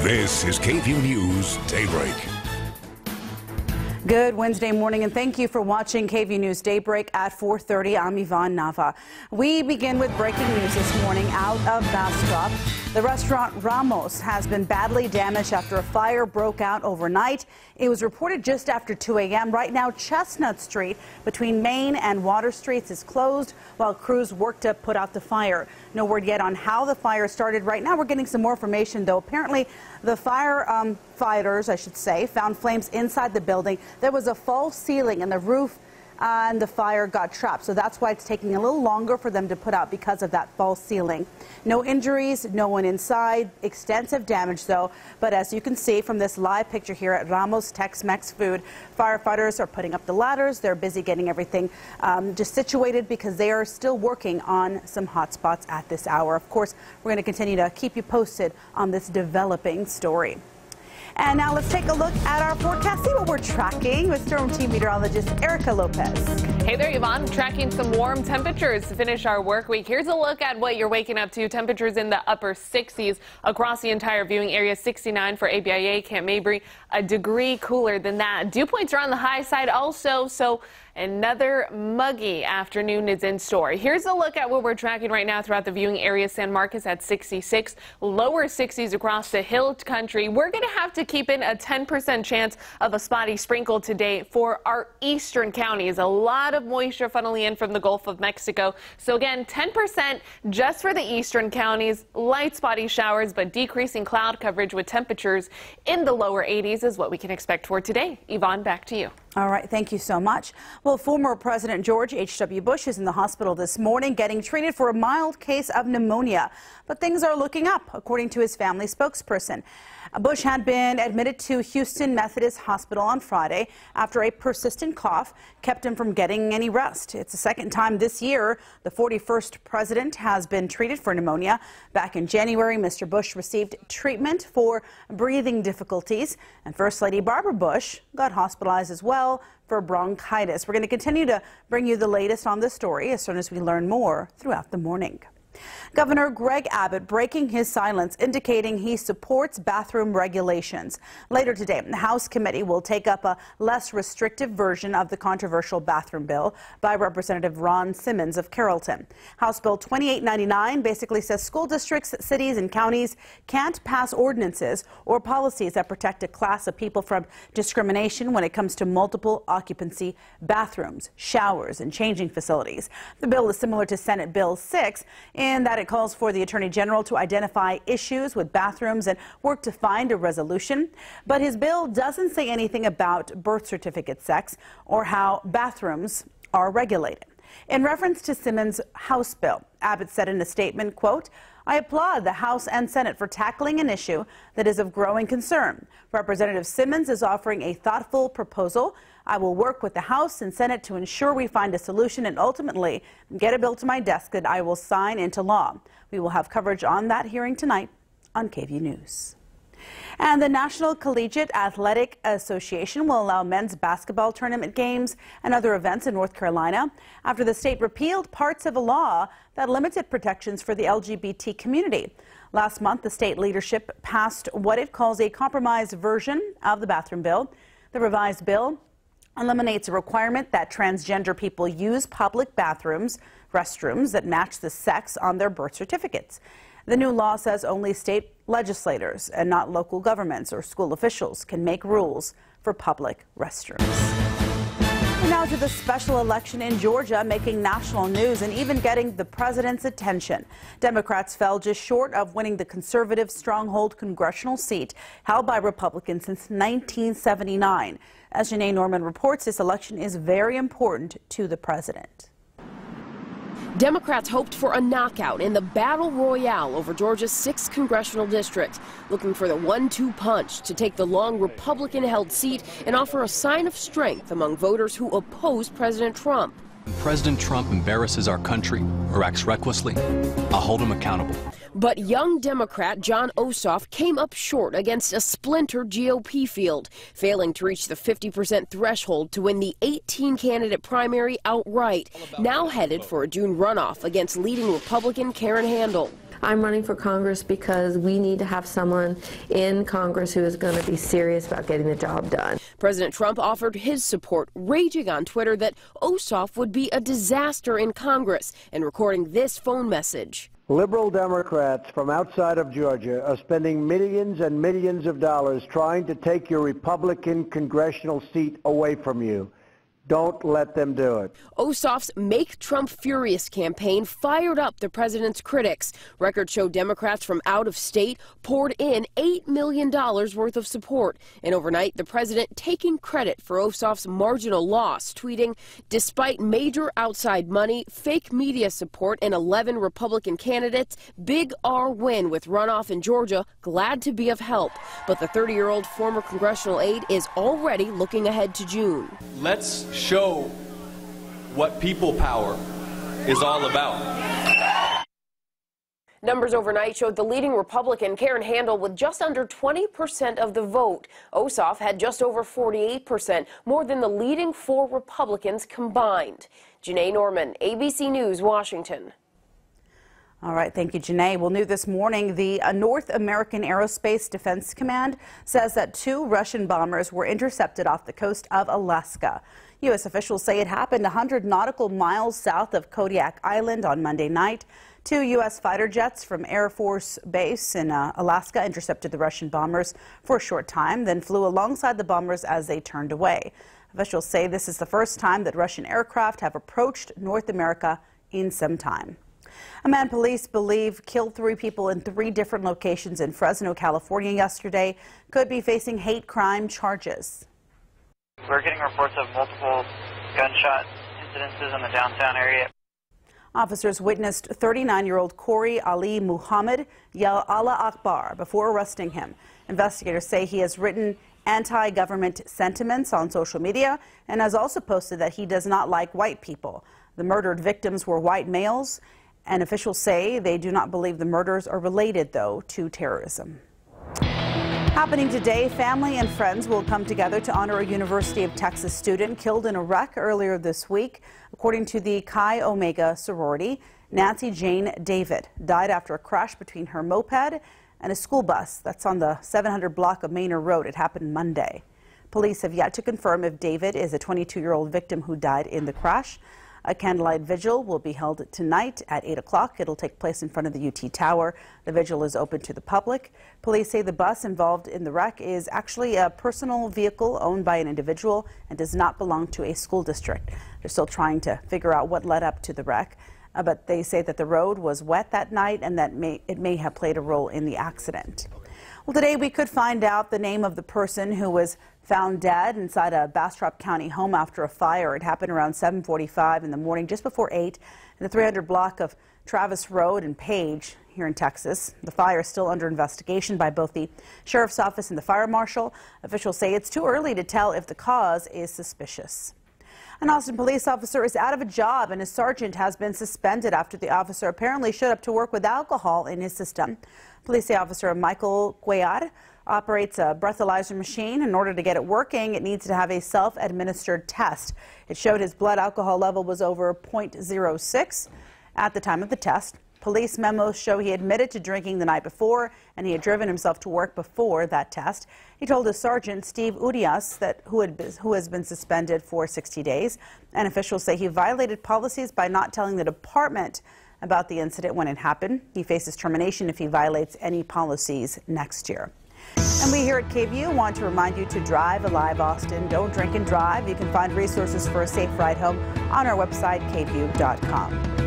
This is KVUE News Daybreak. Good Wednesday morning, and thank you for watching KVUE News Daybreak at 4:30. I'm Yvonne Nava. We begin with breaking news this morning out of Bastrop. The restaurant Ramos has been badly damaged after a fire broke out overnight. It was reported just after 2 a.m. Right now, Chestnut Street between Main and Water Streets is closed while crews work to put out the fire. No word yet on how the fire started. Right now, we're getting some more information, though. Apparently, the fighters, I should say, found flames inside the building. There was a false ceiling in the roof, and the fire got trapped. So that's why it's taking a little longer for them to put out, because of that false ceiling. No injuries, no one inside. Extensive damage, though. But as you can see from this live picture here at Ramos Tex-Mex Food, firefighters are putting up the ladders. They're busy getting everything just situated, because they are still working on some hot spots at this hour. Of course, we're going to continue to keep you posted on this developing story. And now let's take a look at our forecast, see what we're tracking with Storm Team Meteorologist Erica Lopez. Hey there, Yvonne. Tracking some warm temperatures to finish our work week. Here's a look at what you're waking up to. Temperatures in the upper 60s across the entire viewing area. 69 for ABIA, Camp Mabry, a degree cooler than that. Dew points are on the high side also, so another muggy afternoon is in store. Here's a look at what we're tracking right now throughout the viewing area. San Marcos at 66, lower 60s across the hill country. We're going to have to keep in a 10% chance of a spotty sprinkle today for our eastern counties. A lot of moisture funneling in from the Gulf of Mexico. So again, 10% just for the eastern counties. Light spotty showers, but decreasing cloud coverage with temperatures in the lower 80s is what we can expect for today. Yvonne, back to you. All right, thank you so much. Well, former President George H.W. Bush is in the hospital this morning getting treated for a mild case of pneumonia. But things are looking up, according to his family spokesperson. Bush had been admitted to Houston Methodist Hospital on Friday after a persistent cough kept him from getting any rest. It's the second time this year the 41st president has been treated for pneumonia. Back in January, Mr. Bush received treatment for breathing difficulties, and First Lady Barbara Bush got hospitalized as well for bronchitis. We're going to continue to bring you the latest on this story as soon as we learn more throughout the morning. Governor Greg Abbott breaking his silence, indicating he supports bathroom regulations. Later today, the House committee will take up a less restrictive version of the controversial bathroom bill by Representative Ron Simmons of Carrollton. House Bill 2899 basically says school districts, cities, and counties can't pass ordinances or policies that protect a class of people from discrimination when it comes to multiple occupancy bathrooms, showers, and changing facilities. The bill is similar to Senate Bill 6 in that it calls for the Attorney General to identify issues with bathrooms and work to find a resolution. But his bill doesn't say anything about birth certificate sex or how bathrooms are regulated. In reference to Simmons' House bill, Abbott said in a statement, quote, "I applaud the House and Senate for tackling an issue that is of growing concern. Representative Simmons is offering a thoughtful proposal. I will work with the House and Senate to ensure we find a solution and ultimately get a bill to my desk that I will sign into law." We will have coverage on that hearing tonight on KVUE News. And the National Collegiate Athletic Association will allow men's basketball tournament games and other events in North Carolina after the state repealed parts of a law that limited protections for the LGBT community. Last month, the state leadership passed what it calls a compromise version of the bathroom bill. The revised bill eliminates a requirement that transgender people use public restrooms that match the sex on their birth certificates. The new law says only state legislators and not local governments or school officials can make rules for public restrooms. And now to the special election in Georgia, making national news and even getting the president's attention. Democrats fell just short of winning the conservative stronghold congressional seat held by Republicans since 1979. As Janae Norman reports, this election is very important to the president. Democrats hoped for a knockout in the battle royale over Georgia's 6th congressional district, looking for the 1-2 punch to take the long Republican-held seat and offer a sign of strength among voters who oppose President Trump. When President Trump embarrasses our country or acts recklessly, I'll hold him accountable. But young Democrat Jon Ossoff came up short against a splintered GOP field, failing to reach the 50% threshold to win the 18-candidate primary outright, now headed for a June runoff against leading Republican Karen Handel. I'm running for Congress because we need to have someone in Congress who is going to be serious about getting the job done. President Trump offered his support, raging on Twitter that Ossoff would be a disaster in Congress and recording this phone message. Liberal Democrats from outside of Georgia are spending millions and millions of dollars trying to take your Republican congressional seat away from you. Don't let them do it. Ossoff's Make Trump Furious campaign fired up the president's critics. Records show Democrats from out of state poured in $8 million worth of support. And overnight, the president taking credit for Ossoff's marginal loss, tweeting, "Despite major outside money, fake media support, and 11 Republican candidates, big R win with runoff in Georgia, glad to be of help." But the 30-year-old former congressional aide is already looking ahead to June. Let's show what people power is all about. Numbers overnight showed the leading Republican, Karen Handel, with just under 20% of the vote. Ossoff had just over 48%, more than the leading 4 Republicans combined. Janae Norman, ABC News, Washington. All right, thank you, Janae. Well, new this morning, the North American Aerospace Defense Command says that 2 Russian bombers were intercepted off the coast of Alaska. U.S. officials say it happened 100 nautical miles south of Kodiak Island on Monday night. 2 U.S. fighter jets from Air Force Base in Alaska intercepted the Russian bombers for a short time, then flew alongside the bombers as they turned away. Officials say this is the first time that Russian aircraft have approached North America in some time. A man police believe killed 3 people in 3 different locations in Fresno, California yesterday could be facing hate crime charges. We're getting reports of multiple gunshot incidences in the downtown area. Officers witnessed 39-year-old Corey Ali Muhammad yell Allah Akbar before arresting him. Investigators say he has written anti-government sentiments on social media and has also posted that he does not like white people. The murdered victims were white males, and officials say they do not believe the murders are related, though, to terrorism. Happening today, family and friends will come together to honor a University of Texas student killed in a wreck earlier this week. According to the Chi Omega sorority, Nancy Jane David died after a crash between her moped and a school bus. That's on the 700 block of Manor Road. It happened Monday. Police have yet to confirm if David is a 22-year-old victim who died in the crash. A candlelight vigil will be held tonight at 8 o'clock. It'll take place in front of the UT Tower. The vigil is open to the public. Police say the bus involved in the wreck is actually a personal vehicle owned by an individual and does not belong to a school district. They're still trying to figure out what led up to the wreck, but they say that the road was wet that night and that it may have played a role in the accident. Well, today we could find out the name of the person who was found dead inside a Bastrop County home after a fire. It happened around 7:45 in the morning, just before 8, in the 300 block of Travis Road and Page here in Texas. The fire is still under investigation by both the sheriff's office and the fire marshal. Officials say it's too early to tell if the cause is suspicious. An Austin police officer is out of a job and a sergeant has been suspended after the officer apparently showed up to work with alcohol in his system. Police say Officer Michael Cuellar operates a breathalyzer machine. In order to get it working, it needs to have a self-administered test. It showed his blood alcohol level was over 0.06 at the time of the test. Police memos show he admitted to drinking the night before, and he had driven himself to work before that test. He told his sergeant, Steve Udias, who has been suspended for 60 days. And officials say he violated policies by not telling the department about the incident when it happened. He faces termination if he violates any policies next year. And we here at KVUE want to remind you to drive alive, Austin. Don't drink and drive. You can find resources for a safe ride home on our website, kvue.com.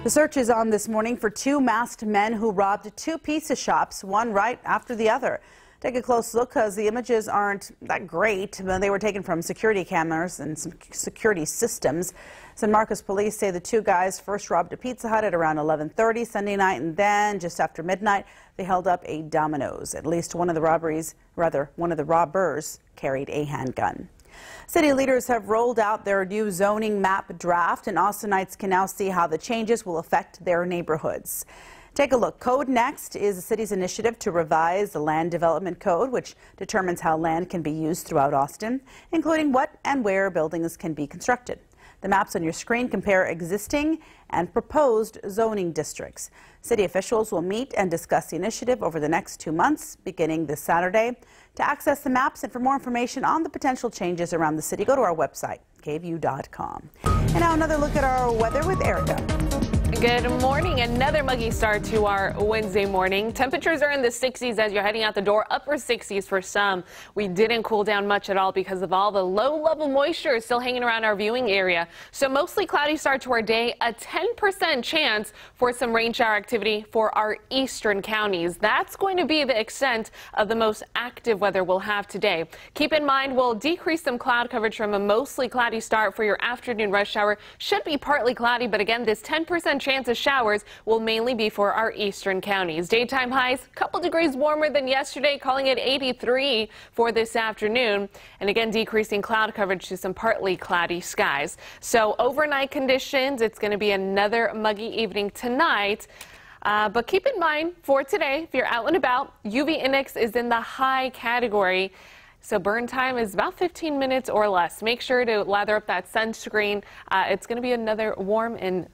The search is on this morning for 2 masked men who robbed 2 pizza shops, one right after the other. Take a close look because the images aren't that great. They were taken from security cameras and some security systems. San Marcos police say the 2 guys first robbed a Pizza Hut at around 11:30 Sunday night, and then just after midnight they held up a Domino's. At least one of the robbers carried a handgun. City leaders have rolled out their new zoning map draft, and Austinites can now see how the changes will affect their neighborhoods. Take a look. Code Next is the city's initiative to revise the land development code, which determines how land can be used throughout Austin, including what and where buildings can be constructed. The maps on your screen compare existing and proposed zoning districts. City officials will meet and discuss the initiative over the next 2 months, beginning this Saturday. To access the maps and for more information on the potential changes around the city, go to our website, KVUE.com. And now another look at our weather with Erica. Good morning. Another muggy start to our Wednesday morning. Temperatures are in the 60s as you're heading out the door, upper 60s for some. We didn't cool down much at all because of all the low-level moisture still hanging around our viewing area. So mostly cloudy start to our day, a 10% chance for some rain shower activity for our eastern counties. That's going to be the extent of the most active weather we'll have today. Keep in mind, we'll decrease some cloud coverage from a mostly cloudy start for your afternoon rush hour. Should be partly cloudy, but again, this 10% chance of showers will mainly be for our eastern counties. Daytime highs, a couple degrees warmer than yesterday, calling it 83 for this afternoon. And again, decreasing cloud coverage to some partly cloudy skies. So overnight conditions, it's going to be another muggy evening tonight. But keep in mind for today, if you're out and about, UV index is in the high category. So burn time is about 15 minutes or less. Make sure to lather up that sunscreen. It's going to be another warm and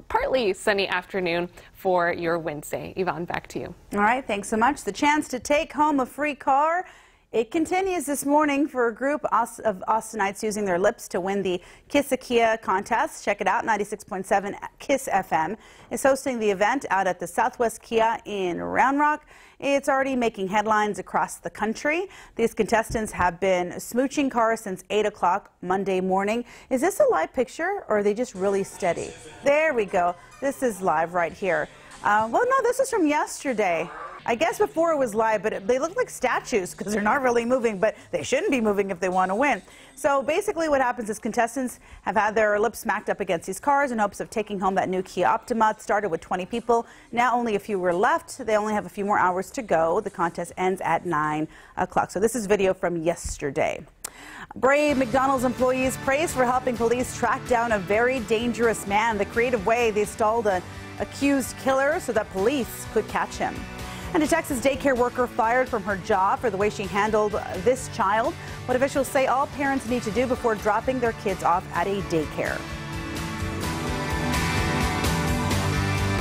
partly sunny afternoon for your Wednesday. Yvonne, back to you. All right, thanks so much. The chance to take home a free car, it continues this morning for a group of Austinites using their lips to win the Kiss a Kia contest. Check it out. 96.7 Kiss FM is hosting the event out at the Southwest Kia in Round Rock. It's already making headlines across the country. These contestants have been smooching cars since 8 o'clock Monday morning. Is this a live picture or are they just really steady? There we go. This is live right here. Well, no, this is from yesterday. I guess before it was live, but they look like statues because they're not really moving, but they shouldn't be moving if they want to win. So basically what happens is contestants have had their lips smacked up against these cars in hopes of taking home that new Kia Optima. It started with 20 people. Now only a few were left. They only have a few more hours to go. The contest ends at 9 o'clock. So this is video from yesterday. Brave McDonald's employees praised for helping police track down a very dangerous man. The creative way they stalled an accused killer so that police could catch him. And a Texas daycare worker fired from her job for the way she handled this child. What officials say all parents need to do before dropping their kids off at a daycare.